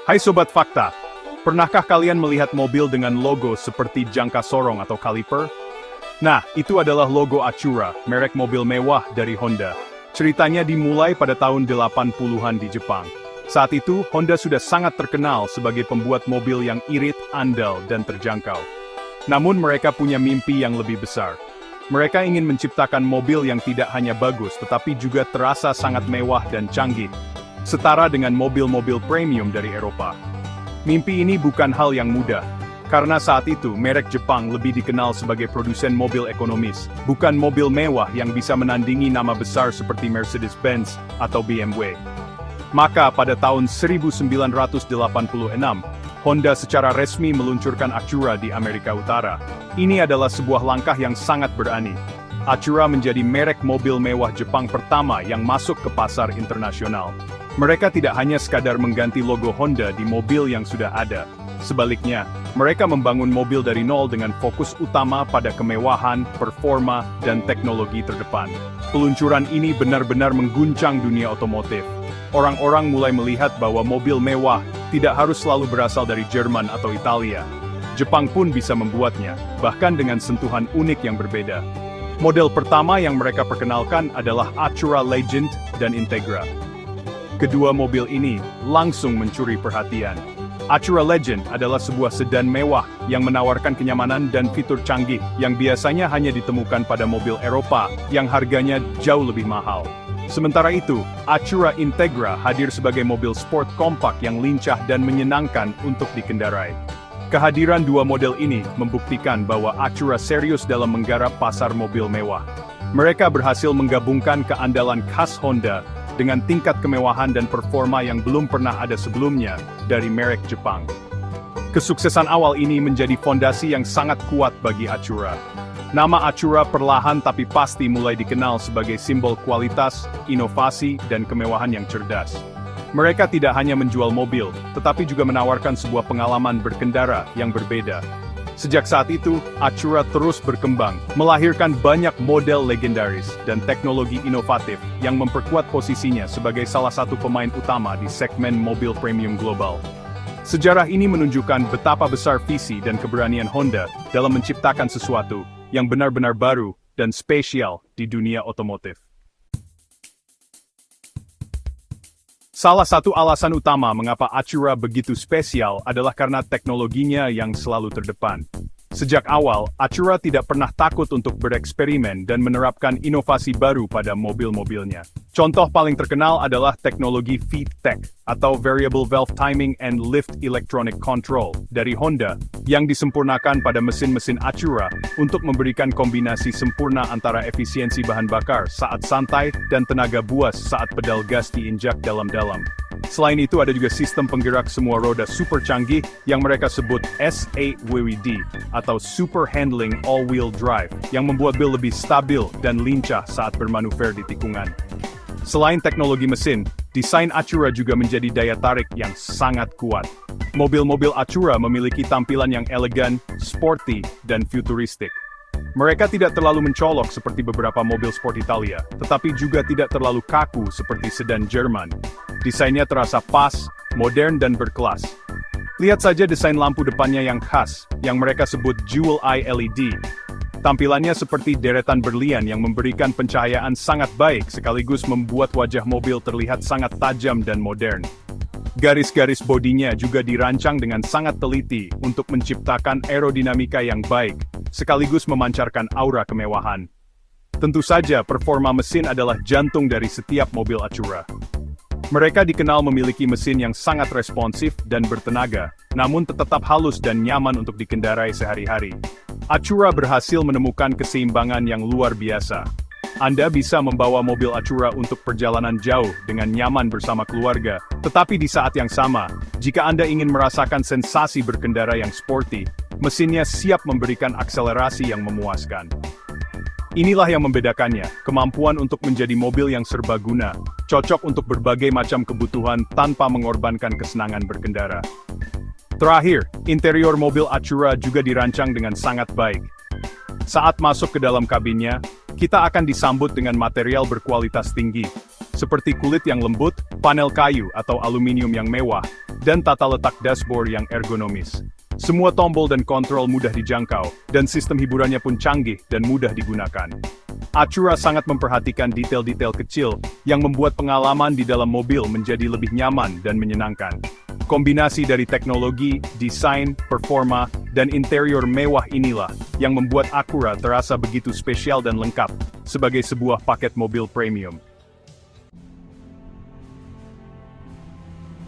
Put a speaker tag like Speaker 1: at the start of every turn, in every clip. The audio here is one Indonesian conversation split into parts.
Speaker 1: Hai Sobat Fakta, pernahkah kalian melihat mobil dengan logo seperti jangka sorong atau kaliper? Nah, itu adalah logo Acura, merek mobil mewah dari Honda. Ceritanya dimulai pada tahun 80-an di Jepang. Saat itu, Honda sudah sangat terkenal sebagai pembuat mobil yang irit, andal, dan terjangkau. Namun mereka punya mimpi yang lebih besar. Mereka ingin menciptakan mobil yang tidak hanya bagus tetapi juga terasa sangat mewah dan canggih, setara dengan mobil-mobil premium dari Eropa. Mimpi ini bukan hal yang mudah, karena saat itu merek Jepang lebih dikenal sebagai produsen mobil ekonomis, bukan mobil mewah yang bisa menandingi nama besar seperti Mercedes-Benz atau BMW. Maka pada tahun 1986, Honda secara resmi meluncurkan Acura di Amerika Utara. Ini adalah sebuah langkah yang sangat berani. Acura menjadi merek mobil mewah Jepang pertama yang masuk ke pasar internasional. Mereka tidak hanya sekadar mengganti logo Honda di mobil yang sudah ada. Sebaliknya, mereka membangun mobil dari nol dengan fokus utama pada kemewahan, performa, dan teknologi terdepan. Peluncuran ini benar-benar mengguncang dunia otomotif. Orang-orang mulai melihat bahwa mobil mewah tidak harus selalu berasal dari Jerman atau Italia. Jepang pun bisa membuatnya, bahkan dengan sentuhan unik yang berbeda. Model pertama yang mereka perkenalkan adalah Acura Legend dan Integra. Kedua mobil ini langsung mencuri perhatian. Acura Legend adalah sebuah sedan mewah yang menawarkan kenyamanan dan fitur canggih yang biasanya hanya ditemukan pada mobil Eropa yang harganya jauh lebih mahal. Sementara itu, Acura Integra hadir sebagai mobil sport kompak yang lincah dan menyenangkan untuk dikendarai. Kehadiran dua model ini membuktikan bahwa Acura serius dalam menggarap pasar mobil mewah. Mereka berhasil menggabungkan keandalan khas Honda dengan tingkat kemewahan dan performa yang belum pernah ada sebelumnya dari merek Jepang. Kesuksesan awal ini menjadi fondasi yang sangat kuat bagi Acura. Nama Acura perlahan tapi pasti mulai dikenal sebagai simbol kualitas, inovasi, dan kemewahan yang cerdas. Mereka tidak hanya menjual mobil, tetapi juga menawarkan sebuah pengalaman berkendara yang berbeda. Sejak saat itu, Acura terus berkembang, melahirkan banyak model legendaris dan teknologi inovatif yang memperkuat posisinya sebagai salah satu pemain utama di segmen mobil premium global. Sejarah ini menunjukkan betapa besar visi dan keberanian Honda dalam menciptakan sesuatu yang benar-benar baru dan spesial di dunia otomotif. Salah satu alasan utama mengapa Acura begitu spesial adalah karena teknologinya yang selalu terdepan. Sejak awal, Acura tidak pernah takut untuk bereksperimen dan menerapkan inovasi baru pada mobil-mobilnya. Contoh paling terkenal adalah teknologi VTEC, atau Variable Valve Timing and Lift Electronic Control, dari Honda, yang disempurnakan pada mesin-mesin Acura untuk memberikan kombinasi sempurna antara efisiensi bahan bakar saat santai dan tenaga buas saat pedal gas diinjak dalam-dalam. Selain itu ada juga sistem penggerak semua roda super canggih yang mereka sebut SAWD atau Super Handling All-Wheel Drive yang membuat bil lebih stabil dan lincah saat bermanuver di tikungan. Selain teknologi mesin, desain Acura juga menjadi daya tarik yang sangat kuat. Mobil-mobil Acura memiliki tampilan yang elegan, sporty, dan futuristik. Mereka tidak terlalu mencolok seperti beberapa mobil sport Italia, tetapi juga tidak terlalu kaku seperti sedan Jerman. Desainnya terasa pas, modern dan berkelas. Lihat saja desain lampu depannya yang khas, yang mereka sebut Jewel Eye LED. Tampilannya seperti deretan berlian yang memberikan pencahayaan sangat baik sekaligus membuat wajah mobil terlihat sangat tajam dan modern. Garis-garis bodinya juga dirancang dengan sangat teliti untuk menciptakan aerodinamika yang baik, sekaligus memancarkan aura kemewahan. Tentu saja performa mesin adalah jantung dari setiap mobil Acura. Mereka dikenal memiliki mesin yang sangat responsif dan bertenaga, namun tetap halus dan nyaman untuk dikendarai sehari-hari. Acura berhasil menemukan keseimbangan yang luar biasa. Anda bisa membawa mobil Acura untuk perjalanan jauh dengan nyaman bersama keluarga, tetapi di saat yang sama, jika Anda ingin merasakan sensasi berkendara yang sporty, mesinnya siap memberikan akselerasi yang memuaskan. Inilah yang membedakannya, kemampuan untuk menjadi mobil yang serbaguna, cocok untuk berbagai macam kebutuhan tanpa mengorbankan kesenangan berkendara. Terakhir, interior mobil Acura juga dirancang dengan sangat baik. Saat masuk ke dalam kabinnya, kita akan disambut dengan material berkualitas tinggi, seperti kulit yang lembut, panel kayu atau aluminium yang mewah, dan tata letak dashboard yang ergonomis. Semua tombol dan kontrol mudah dijangkau, dan sistem hiburannya pun canggih dan mudah digunakan. Acura sangat memperhatikan detail-detail kecil yang membuat pengalaman di dalam mobil menjadi lebih nyaman dan menyenangkan. Kombinasi dari teknologi, desain, performa, dan interior mewah inilah yang membuat Acura terasa begitu spesial dan lengkap sebagai sebuah paket mobil premium.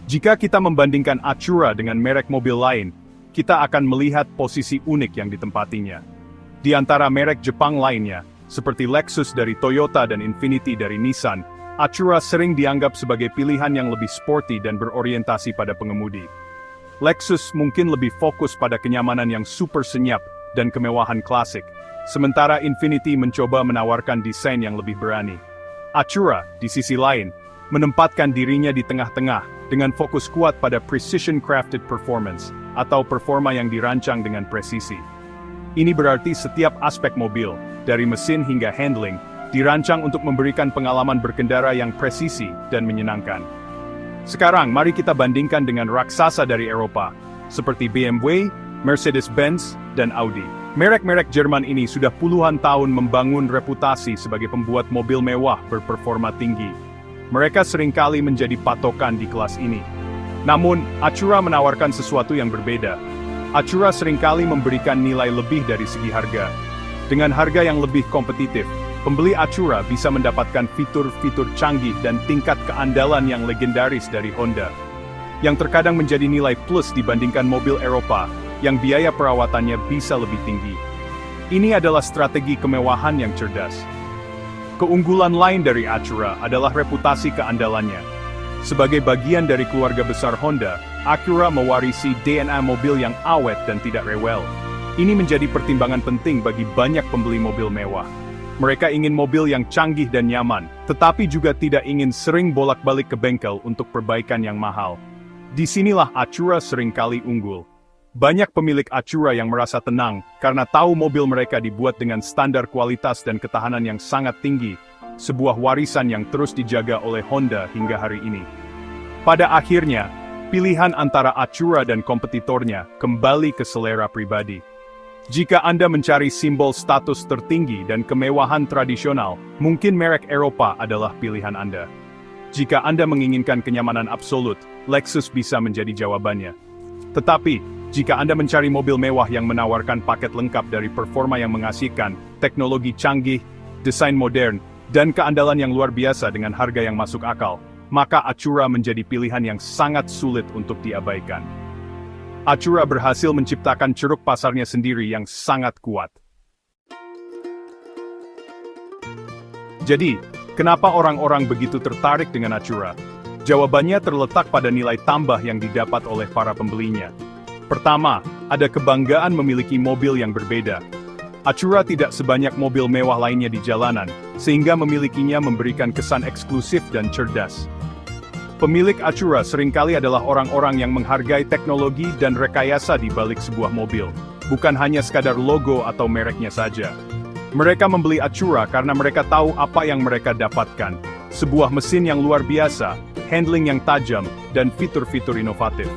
Speaker 1: Jika kita membandingkan Acura dengan merek mobil lain, kita akan melihat posisi unik yang ditempatinya. Di antara merek Jepang lainnya, seperti Lexus dari Toyota dan Infiniti dari Nissan, Acura sering dianggap sebagai pilihan yang lebih sporty dan berorientasi pada pengemudi. Lexus mungkin lebih fokus pada kenyamanan yang super senyap dan kemewahan klasik, sementara Infiniti mencoba menawarkan desain yang lebih berani. Acura, di sisi lain, menempatkan dirinya di tengah-tengah dengan fokus kuat pada precision crafted performance, atau performa yang dirancang dengan presisi. Ini berarti setiap aspek mobil, dari mesin hingga handling, dirancang untuk memberikan pengalaman berkendara yang presisi dan menyenangkan. Sekarang mari kita bandingkan dengan raksasa dari Eropa, seperti BMW, Mercedes-Benz, dan Audi. Merek-merek Jerman ini sudah puluhan tahun membangun reputasi sebagai pembuat mobil mewah berperforma tinggi. Mereka seringkali menjadi patokan di kelas ini. Namun, Acura menawarkan sesuatu yang berbeda. Acura seringkali memberikan nilai lebih dari segi harga. Dengan harga yang lebih kompetitif, pembeli Acura bisa mendapatkan fitur-fitur canggih dan tingkat keandalan yang legendaris dari Honda, yang terkadang menjadi nilai plus dibandingkan mobil Eropa, yang biaya perawatannya bisa lebih tinggi. Ini adalah strategi kemewahan yang cerdas. Keunggulan lain dari Acura adalah reputasi keandalannya. Sebagai bagian dari keluarga besar Honda, Acura mewarisi DNA mobil yang awet dan tidak rewel. Ini menjadi pertimbangan penting bagi banyak pembeli mobil mewah. Mereka ingin mobil yang canggih dan nyaman, tetapi juga tidak ingin sering bolak-balik ke bengkel untuk perbaikan yang mahal. Disinilah Acura seringkali unggul. Banyak pemilik Acura yang merasa tenang karena tahu mobil mereka dibuat dengan standar kualitas dan ketahanan yang sangat tinggi, sebuah warisan yang terus dijaga oleh Honda hingga hari ini. Pada akhirnya, pilihan antara Acura dan kompetitornya kembali ke selera pribadi. Jika Anda mencari simbol status tertinggi dan kemewahan tradisional, mungkin merek Eropa adalah pilihan Anda. Jika Anda menginginkan kenyamanan absolut, Lexus bisa menjadi jawabannya. Tetapi, jika Anda mencari mobil mewah yang menawarkan paket lengkap dari performa yang mengasihkan, teknologi canggih, desain modern, dan keandalan yang luar biasa dengan harga yang masuk akal, maka Acura menjadi pilihan yang sangat sulit untuk diabaikan. Acura berhasil menciptakan ceruk pasarnya sendiri yang sangat kuat. Jadi, kenapa orang-orang begitu tertarik dengan Acura? Jawabannya terletak pada nilai tambah yang didapat oleh para pembelinya. Pertama, ada kebanggaan memiliki mobil yang berbeda. Acura tidak sebanyak mobil mewah lainnya di jalanan, sehingga memilikinya memberikan kesan eksklusif dan cerdas. Pemilik Acura seringkali adalah orang-orang yang menghargai teknologi dan rekayasa di balik sebuah mobil, bukan hanya sekadar logo atau mereknya saja. Mereka membeli Acura karena mereka tahu apa yang mereka dapatkan, sebuah mesin yang luar biasa, handling yang tajam, dan fitur-fitur inovatif.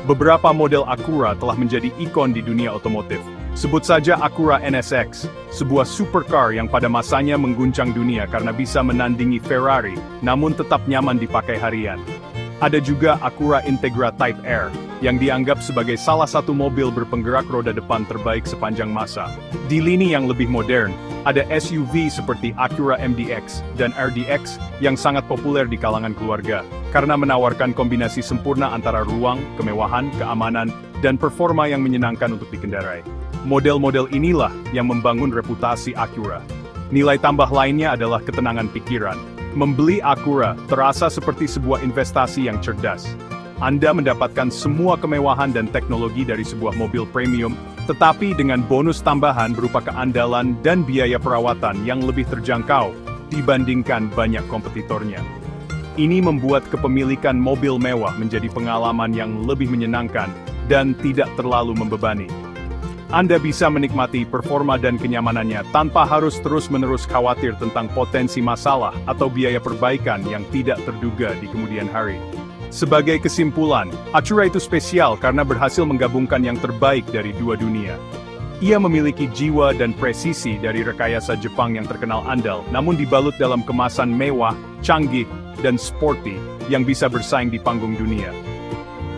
Speaker 1: Beberapa model Acura telah menjadi ikon di dunia otomotif. Sebut saja Acura NSX, sebuah supercar yang pada masanya mengguncang dunia karena bisa menandingi Ferrari, namun tetap nyaman dipakai harian. Ada juga Acura Integra Type R, yang dianggap sebagai salah satu mobil berpenggerak roda depan terbaik sepanjang masa. Di lini yang lebih modern, ada SUV seperti Acura MDX dan RDX yang sangat populer di kalangan keluarga, karena menawarkan kombinasi sempurna antara ruang, kemewahan, keamanan, dan performa yang menyenangkan untuk dikendarai. Model-model inilah yang membangun reputasi Acura. Nilai tambah lainnya adalah ketenangan pikiran. Membeli Acura terasa seperti sebuah investasi yang cerdas. Anda mendapatkan semua kemewahan dan teknologi dari sebuah mobil premium, tetapi dengan bonus tambahan berupa keandalan dan biaya perawatan yang lebih terjangkau dibandingkan banyak kompetitornya. Ini membuat kepemilikan mobil mewah menjadi pengalaman yang lebih menyenangkan dan tidak terlalu membebani. Anda bisa menikmati performa dan kenyamanannya tanpa harus terus-menerus khawatir tentang potensi masalah atau biaya perbaikan yang tidak terduga di kemudian hari. Sebagai kesimpulan, Acura itu spesial karena berhasil menggabungkan yang terbaik dari dua dunia. Ia memiliki jiwa dan presisi dari rekayasa Jepang yang terkenal andal, namun dibalut dalam kemasan mewah, canggih, dan sporty yang bisa bersaing di panggung dunia.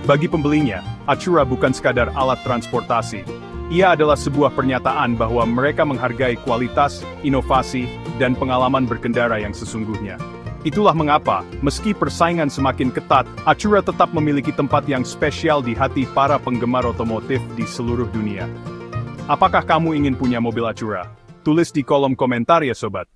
Speaker 1: Bagi pembelinya, Acura bukan sekadar alat transportasi. Ia adalah sebuah pernyataan bahwa mereka menghargai kualitas, inovasi, dan pengalaman berkendara yang sesungguhnya. Itulah mengapa, meski persaingan semakin ketat, Acura tetap memiliki tempat yang spesial di hati para penggemar otomotif di seluruh dunia. Apakah kamu ingin punya mobil Acura? Tulis di kolom komentar ya sobat.